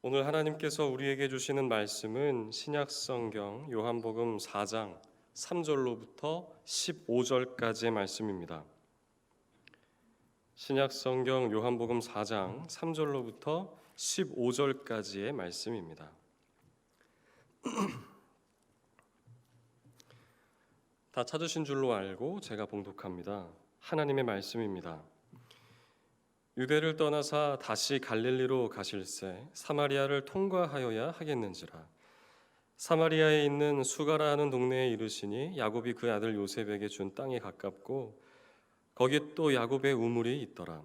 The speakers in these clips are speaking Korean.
오늘 하나님께서 우리에게 주시는 말씀은 신약성경 요한복음 4장 3절로부터 15절까지의 말씀입니다. 신약성경 요한복음 4장 3절로부터 15절까지의 말씀입니다. 다 찾으신 줄로 알고 제가 봉독합니다. 하나님의 말씀입니다. 유대를 떠나사 다시 갈릴리로 가실새 사마리아를 통과하여야 하겠는지라. 사마리아에 있는 수가라 하는 동네에 이르시니 야곱이 그 아들 요셉에게 준 땅에 가깝고 거기 또 야곱의 우물이 있더라.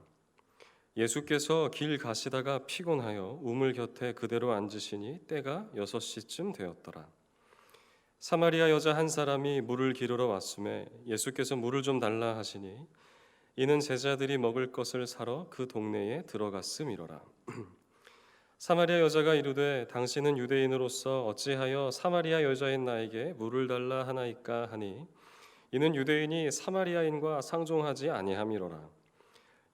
예수께서 길 가시다가 피곤하여 우물 곁에 그대로 앉으시니 때가 6시쯤 되었더라. 사마리아 여자 한 사람이 물을 기르러 왔음에 예수께서 물을 좀 달라 하시니 이는 제자들이 먹을 것을 사러 그 동네에 들어갔음이로라. 사마리아 여자가 이르되 당신은 유대인으로서 어찌하여 사마리아 여자인 나에게 물을 달라 하나이까 하니 이는 유대인이 사마리아인과 상종하지 아니함이로라.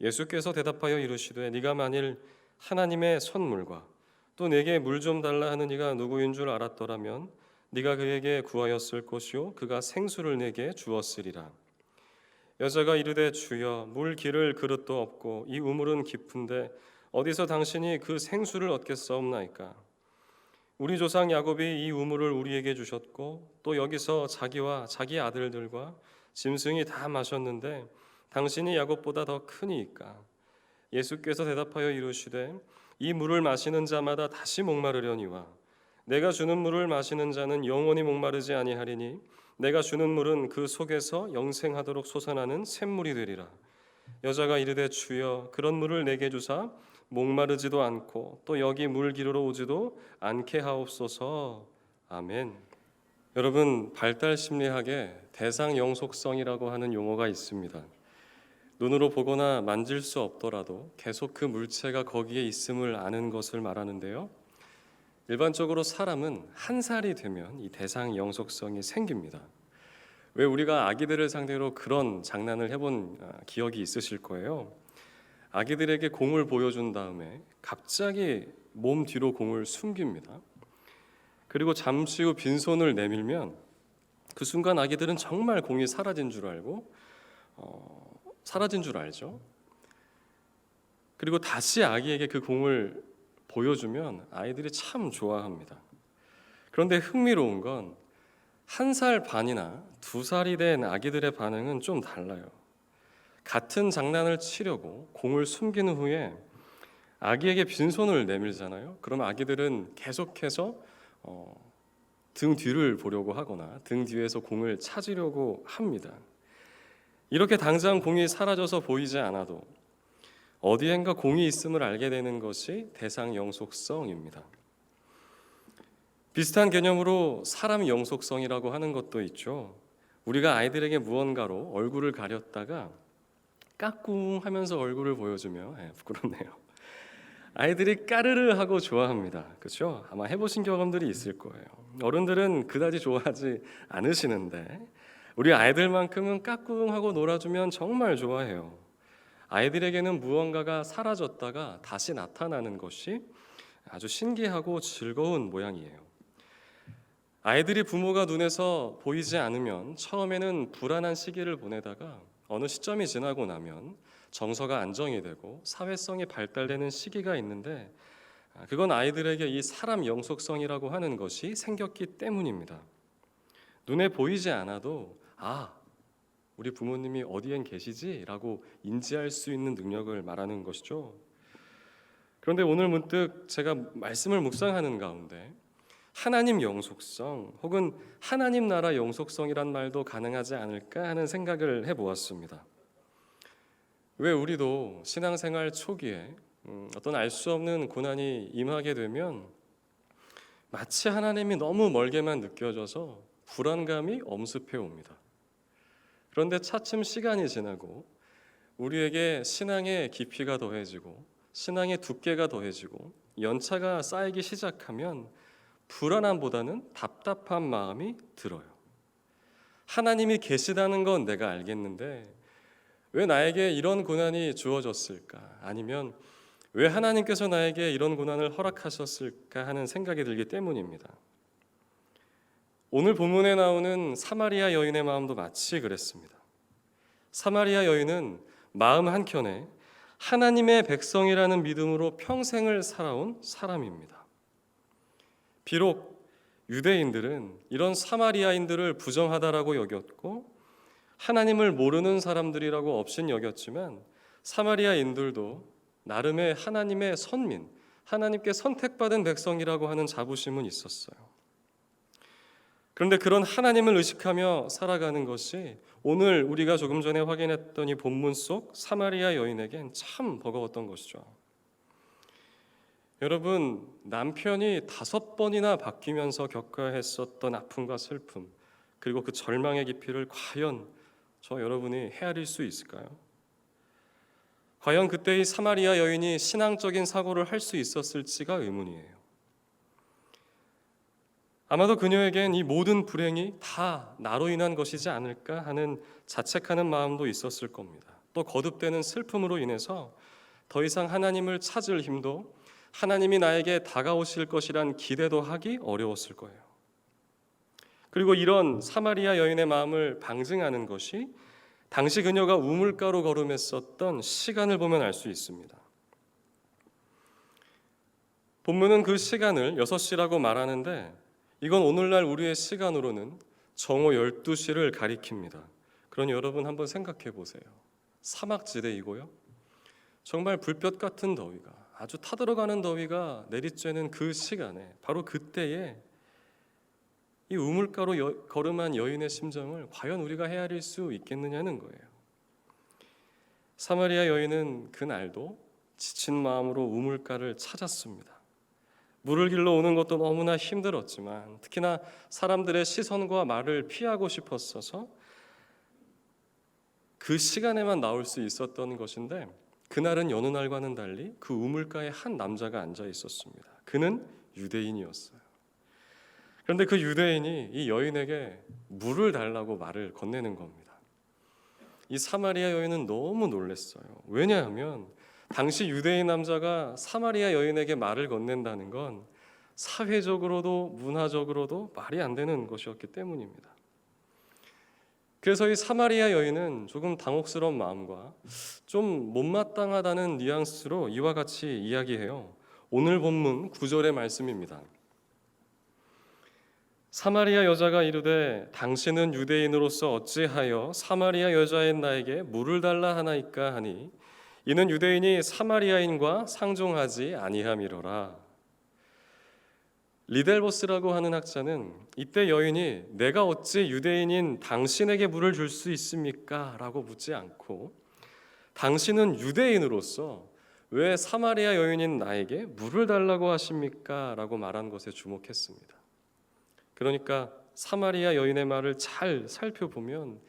예수께서 대답하여 이르시되 네가 만일 하나님의 선물과 또 내게 물 좀 달라 하는 이가 누구인 줄 알았더라면 네가 그에게 구하였을 것이요 그가 생수를 내게 주었으리라. 여자가 이르되 주여 물 기를 그릇도 없고 이 우물은 깊은데 어디서 당신이 그 생수를 얻겠사옵나이까. 우리 조상 야곱이 이 우물을 우리에게 주셨고 또 여기서 자기와 자기 아들들과 짐승이 다 마셨는데 당신이 야곱보다 더 크니이까. 예수께서 대답하여 이르시되 이 물을 마시는 자마다 다시 목마르려니와 내가 주는 물을 마시는 자는 영원히 목마르지 아니하리니 내가 주는 물은 그 속에서 영생하도록 솟아나는 샘물이 되리라. 여자가 이르되 주여 그런 물을 내게 주사 목마르지도 않고 또 여기 물 기르러 오지도 않게 하옵소서. 아멘. 여러분, 발달 심리학에 대상 영속성이라고 하는 용어가 있습니다. 눈으로 보거나 만질 수 없더라도 계속 그 물체가 거기에 있음을 아는 것을 말하는데요. 일반적으로 사람은 한 살이 되면 이 대상 영속성이 생깁니다. 왜 우리가 아기들을 상대로 그런 장난을 해본 기억이 있으실 거예요. 아기들에게 공을 보여준 다음에 갑자기 몸 뒤로 공을 숨깁니다. 그리고 잠시 후 빈손을 내밀면 그 순간 아기들은 정말 공이 사라진 줄 알고 사라진 줄 알죠. 그리고 다시 아기에게 그 공을 보여주면 아이들이 참 좋아합니다. 그런데 흥미로운 건 1살 반이나 2살이 된 아기들의 반응은 좀 달라요. 같은 장난을 치려고 공을 숨긴 후에 아기에게 빈손을 내밀잖아요. 그럼 아기들은 계속해서 등 뒤를 보려고 하거나 등 뒤에서 공을 찾으려고 합니다. 이렇게 당장 공이 사라져서 보이지 않아도 어디엔가 공이 있음을 알게 되는 것이 대상 영속성입니다. 비슷한 개념으로 사람 영속성이라고 하는 것도 있죠. 우리가 아이들에게 무언가로 얼굴을 가렸다가 까꿍 하면서 얼굴을 보여주며 부끄럽네요. 아이들이 까르르 하고 좋아합니다. 그렇죠? 아마 해보신 경험들이 있을 거예요. 어른들은 그다지 좋아하지 않으시는데 우리 아이들만큼은 까꿍 하고 놀아주면 정말 좋아해요. 아이들에게는 무언가가 사라졌다가 다시 나타나는 것이 아주 신기하고 즐거운 모양이에요. 아이들이 부모가 눈에서 보이지 않으면 처음에는 불안한 시기를 보내다가 어느 시점이 지나고 나면 정서가 안정이 되고 사회성이 발달되는 시기가 있는데 그건 아이들에게 이 사람 영속성이라고 하는 것이 생겼기 때문입니다. 눈에 보이지 않아도 우리 부모님이 어디엔 계시지? 라고 인지할 수 있는 능력을 말하는 것이죠. 그런데 오늘 문득 제가 말씀을 묵상하는 가운데 하나님 영속성 혹은 하나님 나라 영속성이란 말도 가능하지 않을까 하는 생각을 해보았습니다. 왜 우리도 신앙생활 초기에 어떤 알 수 없는 고난이 임하게 되면 마치 하나님이 너무 멀게만 느껴져서 불안감이 엄습해 옵니다. 그런데 차츰 시간이 지나고 우리에게 신앙의 깊이가 더해지고 신앙의 두께가 더해지고 연차가 쌓이기 시작하면 불안함보다는 답답한 마음이 들어요. 하나님이 계시다는 건 내가 알겠는데 왜 나에게 이런 고난이 주어졌을까? 아니면 왜 하나님께서 나에게 이런 고난을 허락하셨을까 하는 생각이 들기 때문입니다. 오늘 본문에 나오는 사마리아 여인의 마음도 마치 그랬습니다. 사마리아 여인은 마음 한켠에 하나님의 백성이라는 믿음으로 평생을 살아온 사람입니다. 비록 유대인들은 이런 사마리아인들을 부정하다라고 여겼고 하나님을 모르는 사람들이라고 없인 여겼지만 사마리아인들도 나름의 하나님의 선민, 하나님께 선택받은 백성이라고 하는 자부심은 있었어요. 그런데 그런 하나님을 의식하며 살아가는 것이 오늘 우리가 조금 전에 확인했던 이 본문 속 사마리아 여인에겐 참 버거웠던 것이죠. 여러분, 남편이 5번이나 바뀌면서 겪어야 했었던 아픔과 슬픔, 그리고 그 절망의 깊이를 과연 저 여러분이 헤아릴 수 있을까요? 과연 그때 이 사마리아 여인이 신앙적인 사고를 할 수 있었을지가 의문이에요. 아마도 그녀에겐 이 모든 불행이 다 나로 인한 것이지 않을까 하는 자책하는 마음도 있었을 겁니다. 또 거듭되는 슬픔으로 인해서 더 이상 하나님을 찾을 힘도, 하나님이 나에게 다가오실 것이란 기대도 하기 어려웠을 거예요. 그리고 이런 사마리아 여인의 마음을 방증하는 것이 당시 그녀가 우물가로 걸음했었던 시간을 보면 알 수 있습니다. 본문은 그 시간을 6시라고 말하는데 이건 오늘날 우리의 시간으로는 정오 12시를 가리킵니다. 그러니 여러분 한번 생각해 보세요. 사막지대이고요. 정말 불볕 같은 더위가, 아주 타들어가는 더위가 내리쬐는 그 시간에, 바로 그때에 이 우물가로 걸음한 여인의 심정을 과연 우리가 헤아릴 수 있겠느냐는 거예요. 사마리아 여인은 그날도 지친 마음으로 우물가를 찾았습니다. 물을 길러 오는 것도 너무나 힘들었지만 특히나 사람들의 시선과 말을 피하고 싶었어서 그 시간에만 나올 수 있었던 것인데 그날은 여느 날과는 달리 그 우물가에 한 남자가 앉아 있었습니다. 그는 유대인이었어요. 그런데 그 유대인이 이 여인에게 물을 달라고 말을 건네는 겁니다. 이 사마리아 여인은 너무 놀랐어요. 왜냐하면 당시 유대인 남자가 사마리아 여인에게 말을 건넨다는 건 사회적으로도 문화적으로도 말이 안 되는 것이었기 때문입니다. 그래서 이 사마리아 여인은 조금 당혹스러운 마음과 좀 못마땅하다는 뉘앙스로 이와 같이 이야기해요. 오늘 본문 9절의 말씀입니다. 사마리아 여자가 이르되 당신은 유대인으로서 어찌하여 사마리아 여자인 나에게 물을 달라 하나이까 하니 이는 유대인이 사마리아인과 상종하지 아니함이로라. 리델보스라고 하는 학자는 이때 여인이 내가 어찌 유대인인 당신에게 물을 줄 수 있습니까? 라고 묻지 않고 당신은 유대인으로서 왜 사마리아 여인인 나에게 물을 달라고 하십니까? 라고 말한 것에 주목했습니다. 그러니까 사마리아 여인의 말을 잘 살펴보면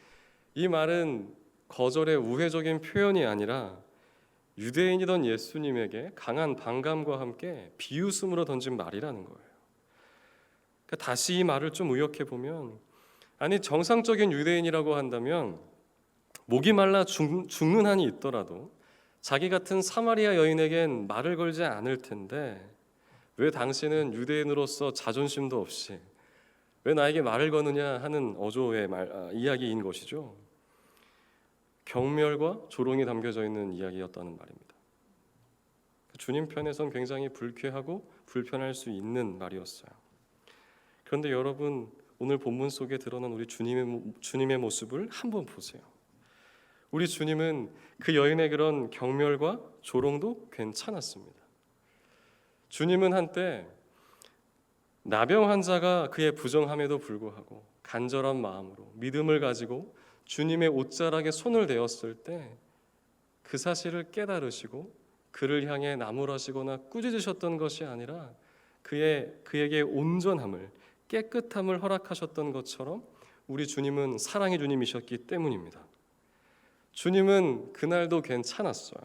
이 말은 거절의 우회적인 표현이 아니라 유대인이던 예수님에게 강한 반감과 함께 비웃음으로 던진 말이라는 거예요. 그러니까 다시 이 말을 좀 의역해 보면 아니 정상적인 유대인이라고 한다면 목이 말라 죽는 한이 있더라도 자기 같은 사마리아 여인에겐 말을 걸지 않을 텐데 왜 당신은 유대인으로서 자존심도 없이 왜 나에게 말을 거느냐 하는 어조의 이야기인 것이죠. 경멸과 조롱이 담겨져 있는 이야기였다는 말입니다. 주님 편에선 굉장히 불쾌하고 불편할 수 있는 말이었어요. 그런데 여러분 오늘 본문 속에 드러난 우리 주님의 모습을 한번 보세요. 우리 주님은 그 여인의 그런 경멸과 조롱도 괜찮았습니다. 주님은 한때 나병 환자가 그의 부정함에도 불구하고 간절한 마음으로 믿음을 가지고 주님의 옷자락에 손을 대었을 때 그 사실을 깨달으시고 그를 향해 나무라시거나 꾸짖으셨던 것이 아니라 그에게 온전함을 깨끗함을 허락하셨던 것처럼 우리 주님은 사랑의 주님이셨기 때문입니다. 주님은 그날도 괜찮았어요.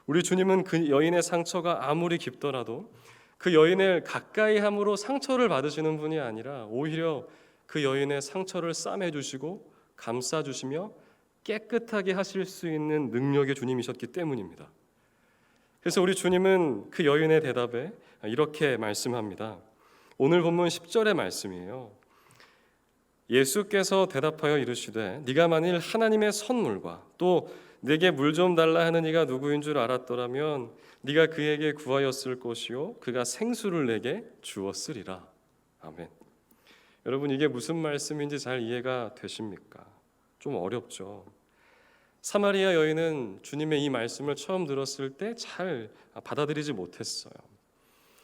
우리 주님은 그 여인의 상처가 아무리 깊더라도 그 여인을 가까이 함으로 상처를 받으시는 분이 아니라 오히려 그 여인의 상처를 싸매주시고 감싸주시며 깨끗하게 하실 수 있는 능력의 주님이셨기 때문입니다. 그래서 우리 주님은 그 여인의 대답에 이렇게 말씀합니다. 오늘 본문 10절의 말씀이에요. 예수께서 대답하여 이르시되 네가 만일 하나님의 선물과 또 내게 물 좀 달라 하는 이가 누구인 줄 알았더라면 네가 그에게 구하였을 것이요 그가 생수를 내게 주었으리라. 아멘. 여러분, 이게 무슨 말씀인지 잘 이해가 되십니까? 좀 어렵죠. 사마리아 여인은 주님의 이 말씀을 처음 들었을 때 잘 받아들이지 못했어요.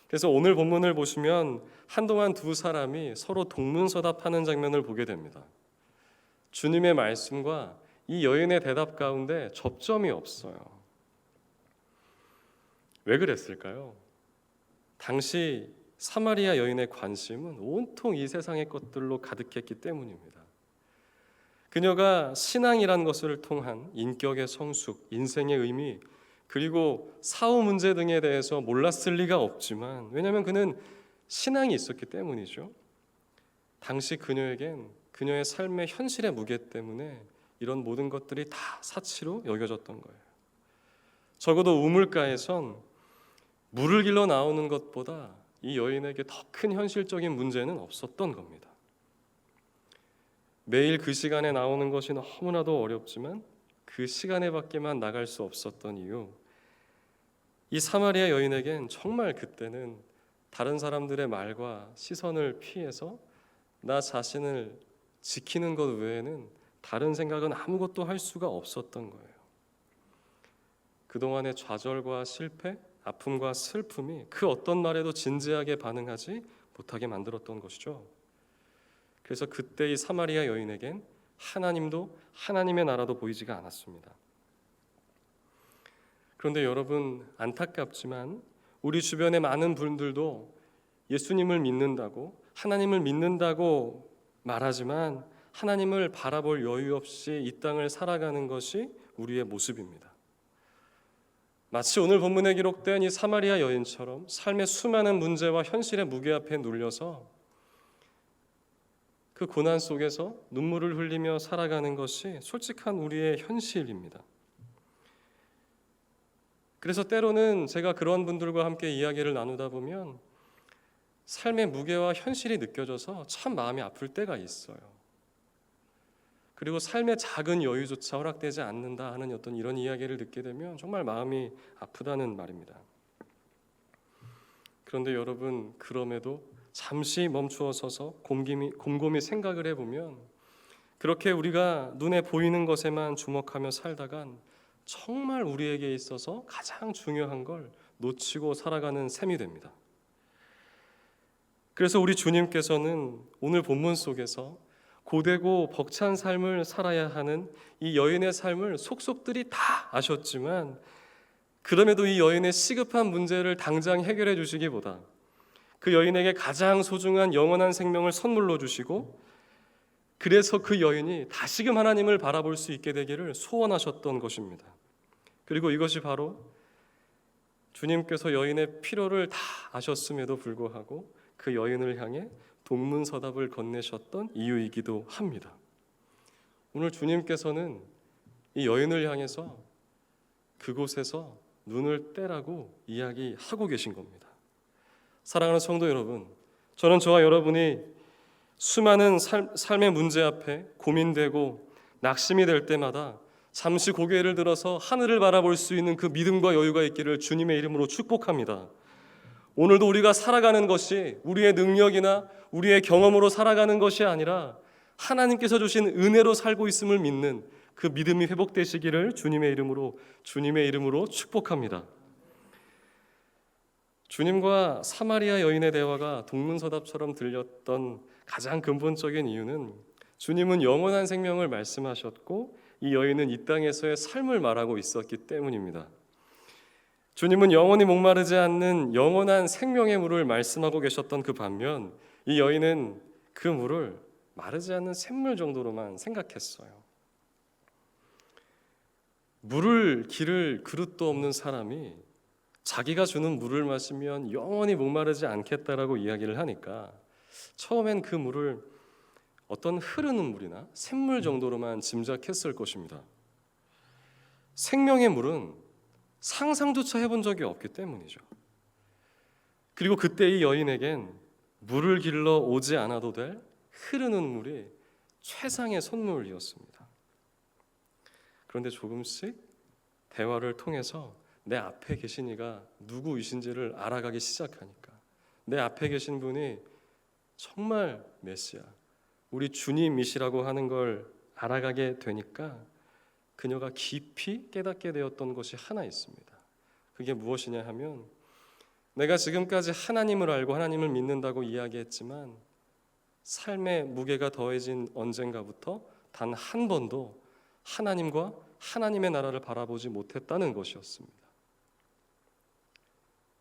그래서 오늘 본문을 보시면 한동안 두 사람이 서로 동문서답하는 장면을 보게 됩니다. 주님의 말씀과 이 여인의 대답 가운데 접점이 없어요. 왜 그랬을까요? 당시 사마리아 여인의 관심은 온통 이 세상의 것들로 가득했기 때문입니다. 그녀가 신앙이란 것을 통한 인격의 성숙, 인생의 의미, 그리고 사후 문제 등에 대해서 몰랐을 리가 없지만, 왜냐하면 그는 신앙이 있었기 때문이죠. 당시 그녀에겐 그녀의 삶의 현실의 무게 때문에 이런 모든 것들이 다 사치로 여겨졌던 거예요. 적어도 우물가에선 물을 길러 나오는 것보다 이 여인에게 더 큰 현실적인 문제는 없었던 겁니다. 매일 그 시간에 나오는 것이 너무나도 어렵지만 그 시간에 밖에만 나갈 수 없었던 이유, 이 사마리아 여인에겐 정말 그때는 다른 사람들의 말과 시선을 피해서 나 자신을 지키는 것 외에는 다른 생각은 아무것도 할 수가 없었던 거예요. 그동안의 좌절과 실패, 아픔과 슬픔이 그 어떤 말에도 진지하게 반응하지 못하게 만들었던 것이죠. 그래서 그때 이 사마리아 여인에겐 하나님도 하나님의 나라도 보이지가 않았습니다. 그런데 여러분, 안타깝지만 우리 주변의 많은 분들도 예수님을 믿는다고, 하나님을 믿는다고 말하지만 하나님을 바라볼 여유 없이 이 땅을 살아가는 것이 우리의 모습입니다. 마치 오늘 본문에 기록된 이 사마리아 여인처럼 삶의 수많은 문제와 현실의 무게 앞에 눌려서 그 고난 속에서 눈물을 흘리며 살아가는 것이 솔직한 우리의 현실입니다. 그래서 때로는 제가 그런 분들과 함께 이야기를 나누다 보면 삶의 무게와 현실이 느껴져서 참 마음이 아플 때가 있어요. 그리고 삶의 작은 여유조차 허락되지 않는다 하는 어떤 이런 이야기를 듣게 되면 정말 마음이 아프다는 말입니다. 그런데 여러분, 그럼에도 잠시 멈추어 서서 곰곰이 생각을 해보면 그렇게 우리가 눈에 보이는 것에만 주목하며 살다간 정말 우리에게 있어서 가장 중요한 걸 놓치고 살아가는 셈이 됩니다. 그래서 우리 주님께서는 오늘 본문 속에서 고되고 벅찬 삶을 살아야 하는 이 여인의 삶을 속속들이 다 아셨지만, 그럼에도 이 여인의 시급한 문제를 당장 해결해 주시기보다 그 여인에게 가장 소중한 영원한 생명을 선물로 주시고, 그래서 그 여인이 다시금 하나님을 바라볼 수 있게 되기를 소원하셨던 것입니다. 그리고 이것이 바로 주님께서 여인의 필요를 다 아셨음에도 불구하고 그 여인을 향해 동문서답을 건네셨던 이유이기도 합니다. 오늘 주님께서는 이 여인을 향해서 그곳에서 눈을 떼라고 이야기하고 계신 겁니다. 사랑하는 성도 여러분, 저는 저와 여러분이 수많은 삶의 문제 앞에 고민되고 낙심이 될 때마다 잠시 고개를 들어서 하늘을 바라볼 수 있는 그 믿음과 여유가 있기를 주님의 이름으로 축복합니다. 오늘도 우리가 살아가는 것이 우리의 능력이나 우리의 경험으로 살아가는 것이 아니라 하나님께서 주신 은혜로 살고 있음을 믿는 그 믿음이 회복되시기를 주님의 이름으로 축복합니다. 주님과 사마리아 여인의 대화가 동문서답처럼 들렸던 가장 근본적인 이유는 주님은 영원한 생명을 말씀하셨고 이 여인은 이 땅에서의 삶을 말하고 있었기 때문입니다. 주님은 영원히 목마르지 않는 영원한 생명의 물을 말씀하고 계셨던 그 반면 이 여인은 그 물을 마르지 않는 샘물 정도로만 생각했어요. 물을 기를 그릇도 없는 사람이 자기가 주는 물을 마시면 영원히 목마르지 않겠다라고 이야기를 하니까 처음엔 그 물을 어떤 흐르는 물이나 샘물 정도로만 짐작했을 것입니다. 생명의 물은 상상조차 해본 적이 없기 때문이죠. 그리고 그때 이 여인에겐 물을 길러 오지 않아도 될 흐르는 물이 최상의 선물이었습니다. 그런데 조금씩 대화를 통해서 내 앞에 계신 이가 누구이신지를 알아가기 시작하니까, 내 앞에 계신 분이 정말 메시아, 우리 주님이시라고 하는 걸 알아가게 되니까 그녀가 깊이 깨닫게 되었던 것이 하나 있습니다. 그게 무엇이냐 하면, 내가 지금까지 하나님을 알고 하나님을 믿는다고 이야기했지만 삶의 무게가 더해진 언젠가부터 단 한 번도 하나님과 하나님의 나라를 바라보지 못했다는 것이었습니다.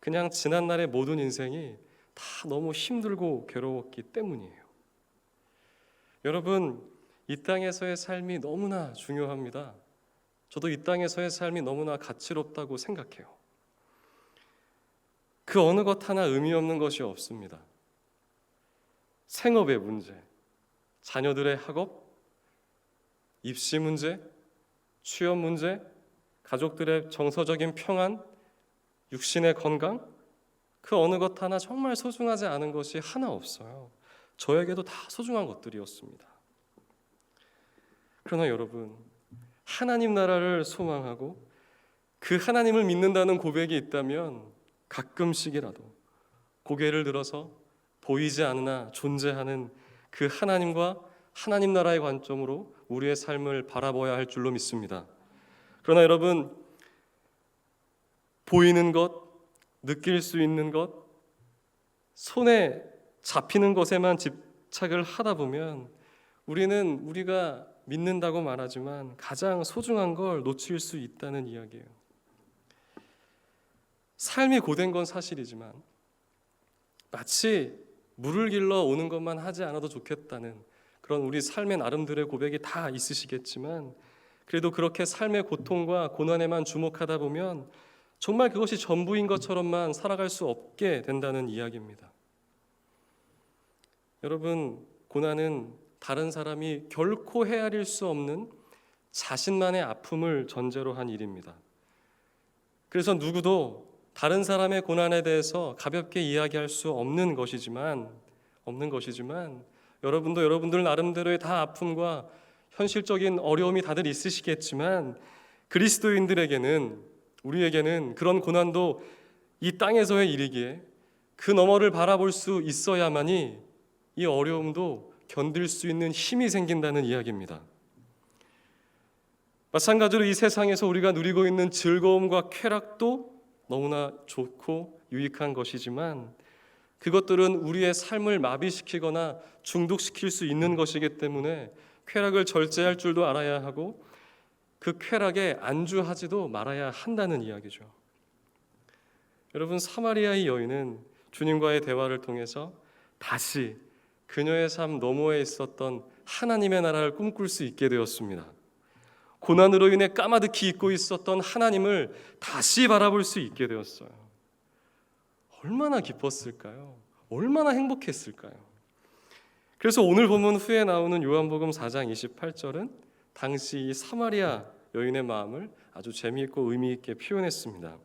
그냥 지난날의 모든 인생이 다 너무 힘들고 괴로웠기 때문이에요. 여러분, 이 땅에서의 삶이 너무나 중요합니다. 저도 이 땅에서의 삶이 너무나 가치롭다고 생각해요. 그 어느 것 하나 의미 없는 것이 없습니다. 생업의 문제, 자녀들의 학업, 입시 문제, 취업 문제, 가족들의 정서적인 평안, 육신의 건강, 그 어느 것 하나 정말 소중하지 않은 것이 하나 없어요. 저에게도 다 소중한 것들이었습니다. 그러나 여러분, 하나님 나라를 소망하고 그 하나님을 믿는다는 고백이 있다면 가끔씩이라도 고개를 들어서 보이지 않으나 존재하는 그 하나님과 하나님 나라의 관점으로 우리의 삶을 바라봐야 할 줄로 믿습니다. 그러나 여러분, 보이는 것, 느낄 수 있는 것, 손에 잡히는 것에만 집착을 하다 보면 우리는 우리가 믿는다고 말하지만 가장 소중한 걸 놓칠 수 있다는 이야기예요. 삶이 고된 건 사실이지만 마치 물을 길러 오는 것만 하지 않아도 좋겠다는 그런 우리 삶의 나름대로의 고백이 다 있으시겠지만, 그래도 그렇게 삶의 고통과 고난에만 주목하다 보면 정말 그것이 전부인 것처럼만 살아갈 수 없게 된다는 이야기입니다. 여러분, 고난은 다른 사람이 결코 헤아릴 수 없는 자신만의 아픔을 전제로 한 일입니다. 그래서 누구도 다른 사람의 고난에 대해서 가볍게 이야기할 수 없는 것이지만 여러분도 여러분들 나름대로의 다 아픔과 현실적인 어려움이 다들 있으시겠지만 그리스도인들에게는, 우리에게는 그런 고난도 이 땅에서의 일이기에 그 너머를 바라볼 수 있어야만이 이 어려움도 견딜 수 있는 힘이 생긴다는 이야기입니다. 마찬가지로 이 세상에서 우리가 누리고 있는 즐거움과 쾌락도 너무나 좋고 유익한 것이지만 그것들은 우리의 삶을 마비시키거나 중독시킬 수 있는 것이기 때문에 쾌락을 절제할 줄도 알아야 하고 그 쾌락에 안주하지도 말아야 한다는 이야기죠. 여러분, 사마리아의 여인은 주님과의 대화를 통해서 다시 그녀의 삶 너머에 있었던 하나님의 나라를 꿈꿀 수 있게 되었습니다. 고난으로 인해 까마득히 잊고 있었던 하나님을 다시 바라볼 수 있게 되었어요. 얼마나 기뻤을까요? 얼마나 행복했을까요? 그래서 오늘 본문 후에 나오는 요한복음 4장 28절은 당시 이 사마리아 여인의 마음을 아주 재미있고 의미 있게 표현했습니다.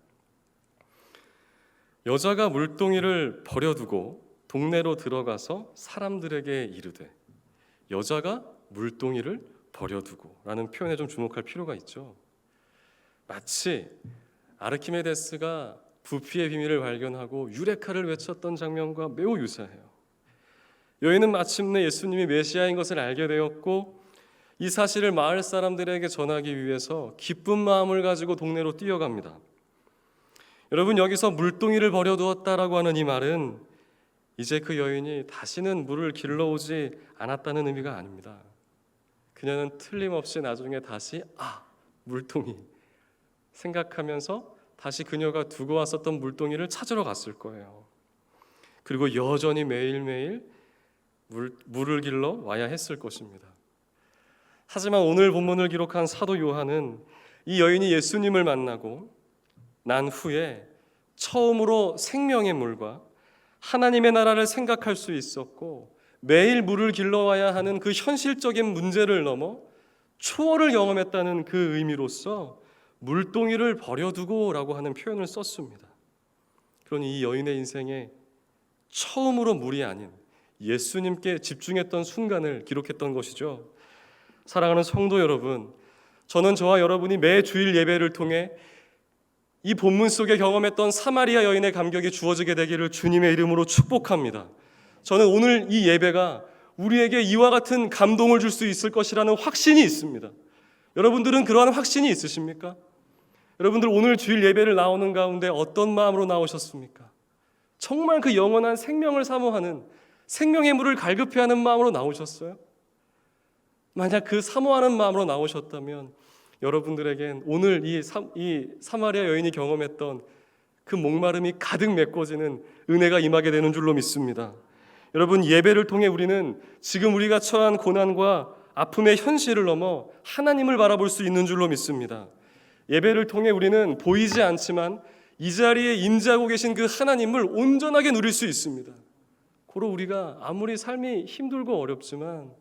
여자가 물동이를 버려두고 동네로 들어가서 사람들에게 이르되, 여자가 물동이를 버려두고 라는 표현에 좀 주목할 필요가 있죠. 마치 아르키메데스가 부피의 비밀을 발견하고 유레카를 외쳤던 장면과 매우 유사해요. 여인은 마침내 예수님이 메시아인 것을 알게 되었고 이 사실을 마을 사람들에게 전하기 위해서 기쁜 마음을 가지고 동네로 뛰어갑니다. 여러분, 여기서 물동이를 버려두었다라고 하는 이 말은 이제 그 여인이 다시는 물을 길러오지 않았다는 의미가 아닙니다. 그녀는 틀림없이 나중에 다시 물동이 생각하면서 다시 그녀가 두고 왔었던 물동이를 찾으러 갔을 거예요. 그리고 여전히 매일매일 물을 길러 와야 했을 것입니다. 하지만 오늘 본문을 기록한 사도 요한은 이 여인이 예수님을 만나고 난 후에 처음으로 생명의 물과 하나님의 나라를 생각할 수 있었고 매일 물을 길러와야 하는 그 현실적인 문제를 넘어 초월을 경험했다는 그 의미로서 물동이를 버려두고라고 하는 표현을 썼습니다. 그러니 이 여인의 인생에 처음으로 물이 아닌 예수님께 집중했던 순간을 기록했던 것이죠. 사랑하는 성도 여러분, 저는 저와 여러분이 매 주일 예배를 통해 이 본문 속에 경험했던 사마리아 여인의 감격이 주어지게 되기를 주님의 이름으로 축복합니다. 저는 오늘 이 예배가 우리에게 이와 같은 감동을 줄 수 있을 것이라는 확신이 있습니다. 여러분들은 그러한 확신이 있으십니까? 여러분들 오늘 주일 예배를 나오는 가운데 어떤 마음으로 나오셨습니까? 정말 그 영원한 생명을 사모하는, 생명의 물을 갈급해하는 마음으로 나오셨어요? 만약 그 사모하는 마음으로 나오셨다면 여러분들에겐 오늘 이 사마리아 여인이 경험했던 그 목마름이 가득 메꿔지는 은혜가 임하게 되는 줄로 믿습니다. 여러분, 예배를 통해 우리는 지금 우리가 처한 고난과 아픔의 현실을 넘어 하나님을 바라볼 수 있는 줄로 믿습니다. 예배를 통해 우리는 보이지 않지만 이 자리에 임재하고 계신 그 하나님을 온전하게 누릴 수 있습니다. 고로 우리가 아무리 삶이 힘들고 어렵지만,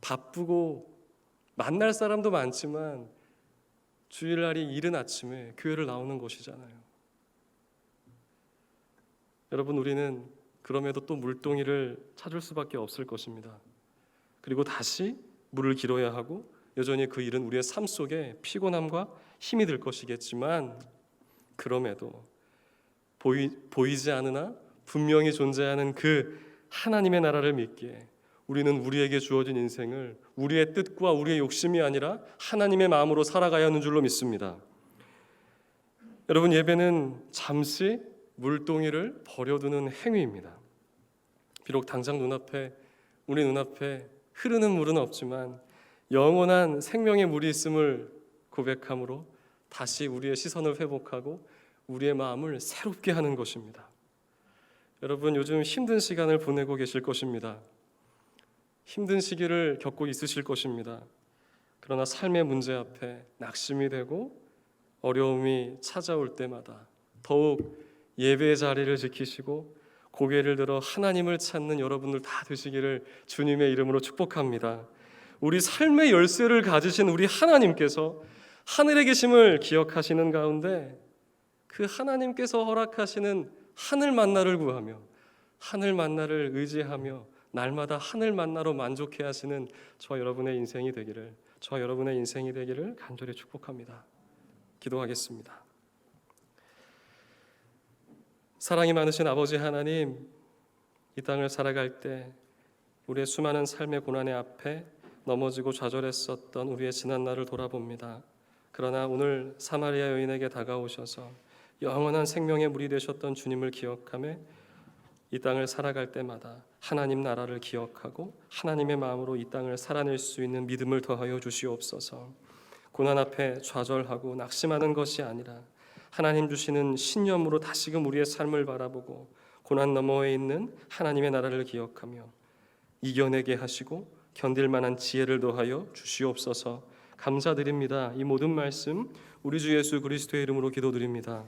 바쁘고 만날 사람도 많지만 주일날이 이른 아침에 교회를 나오는 것이잖아요. 여러분, 우리는 그럼에도 또 물동이를 찾을 수밖에 없을 것입니다. 그리고 다시 물을 길어야 하고 여전히 그 일은 우리의 삶 속에 피곤함과 힘이 될 것이겠지만, 그럼에도 보이지 않으나 분명히 존재하는 그 하나님의 나라를 믿기에 우리는 우리에게 주어진 인생을 우리의 뜻과 우리의 욕심이 아니라 하나님의 마음으로 살아가야 하는 줄로 믿습니다. 여러분, 예배는 잠시 물동이를 버려두는 행위입니다. 비록 당장 우리 눈앞에 흐르는 물은 없지만 영원한 생명의 물이 있음을 고백함으로 다시 우리의 시선을 회복하고 우리의 마음을 새롭게 하는 것입니다. 여러분, 요즘 힘든 시간을 보내고 계실 것입니다. 힘든 시기를 겪고 있으실 것입니다. 그러나 삶의 문제 앞에 낙심이 되고 어려움이 찾아올 때마다 더욱 예배의 자리를 지키시고 고개를 들어 하나님을 찾는 여러분들 다 되시기를 주님의 이름으로 축복합니다. 우리 삶의 열쇠를 가지신 우리 하나님께서 하늘에 계심을 기억하시는 가운데 그 하나님께서 허락하시는 하늘 만나를 구하며 하늘 만나를 의지하며 날마다 하늘 만나로 만족해 하시는 저와 여러분의 인생이 되기를 간절히 축복합니다. 기도하겠습니다. 사랑이 많으신 아버지 하나님, 이 땅을 살아갈 때 우리의 수많은 삶의 고난의 앞에 넘어지고 좌절했었던 우리의 지난 날을 돌아봅니다. 그러나 오늘 사마리아 여인에게 다가오셔서 영원한 생명의 물이 되셨던 주님을 기억하며 이 땅을 살아갈 때마다 하나님 나라를 기억하고 하나님의 마음으로 이 땅을 살아낼 수 있는 믿음을 더하여 주시옵소서. 고난 앞에 좌절하고 낙심하는 것이 아니라 하나님 주시는 신념으로 다시금 우리의 삶을 바라보고 고난 너머에 있는 하나님의 나라를 기억하며 이겨내게 하시고 견딜 만한 지혜를 더하여 주시옵소서. 감사드립니다. 이 모든 말씀 우리 주 예수 그리스도의 이름으로 기도드립니다.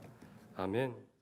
아멘.